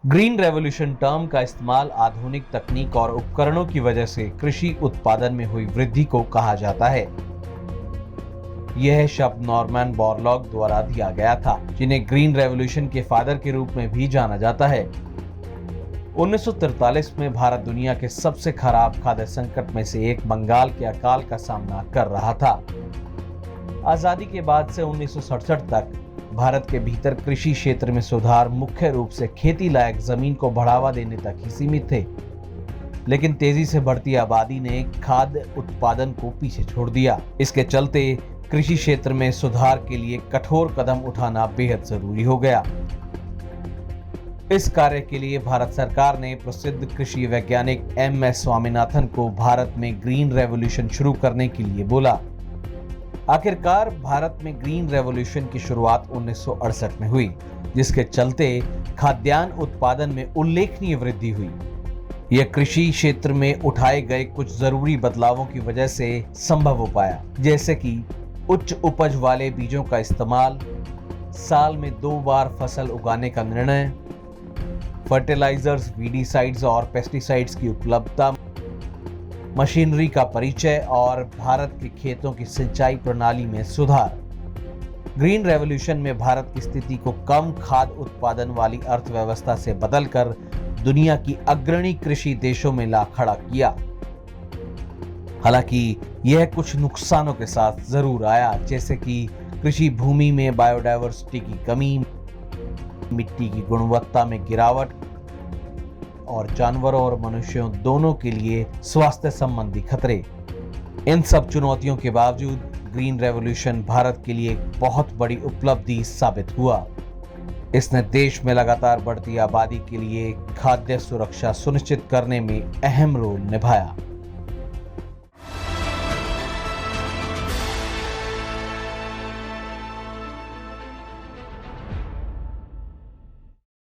Green revolution term का इस्तेमाल आधुनिक तकनीक और उपकरणों की वजह से कृषि उत्पादन में हुई वृद्धि को कहा जाता है। यह शब्द नॉर्मन बोरलॉग द्वारा दिया गया था, जिन्हें ग्रीन रेवोल्यूशन के फादर के रूप में भी जाना जाता है। 1943 में भारत दुनिया के सबसे खराब खाद्य संकट में से एक बंगाल के अकाल का सामना कर रहा था। आजादी के बाद से 1967 तक भारत के भीतर कृषि क्षेत्र में सुधार मुख्य रूप से खेती लायक जमीन को बढ़ावा देने तक ही सीमित थे, लेकिन तेजी से बढ़ती आबादी ने खाद्य उत्पादन को पीछे छोड़ दिया। इसके चलते कृषि क्षेत्र में सुधार के लिए कठोर कदम उठाना बेहद जरूरी हो गया। इस कार्य के लिए भारत सरकार ने प्रसिद्ध कृषि वैज्ञानिक एम.एस. स्वामीनाथन को भारत में ग्रीन रेवोल्यूशन शुरू करने के लिए बोला। आखिरकार भारत में ग्रीन रेवोल्यूशन की शुरुआत 1968 में हुई, जिसके चलते खाद्यान्न उत्पादन में उल्लेखनीय वृद्धि हुई। यह कृषि क्षेत्र में उठाए गए कुछ जरूरी बदलावों की वजह से संभव हो पाया, जैसे कि उच्च उपज वाले बीजों का इस्तेमाल, साल में 2 बार फसल उगाने का निर्णय, फर्टिलाइजर्स, वीडीसाइड्स और पेस्टिसाइड्स की उपलब्धता, मशीनरी का परिचय और भारत के खेतों की सिंचाई प्रणाली में सुधार। ग्रीन रेवोल्यूशन में भारत की स्थिति को कम खाद्य उत्पादन वाली अर्थव्यवस्था से बदलकर दुनिया की अग्रणी कृषि देशों में ला खड़ा किया। हालांकि यह कुछ नुकसानों के साथ जरूर आया, जैसे कि कृषि भूमि में बायोडायवर्सिटी की कमी, मिट्टी की गुणवत्ता में गिरावट और जानवरों और मनुष्यों दोनों के लिए स्वास्थ्य संबंधी खतरे। इन सब चुनौतियों के बावजूद ग्रीन रेवोल्यूशन भारत के लिए एक बहुत बड़ी उपलब्धि साबित हुआ। इसने देश में लगातार बढ़ती आबादी के लिए खाद्य सुरक्षा सुनिश्चित करने में अहम रोल निभाया।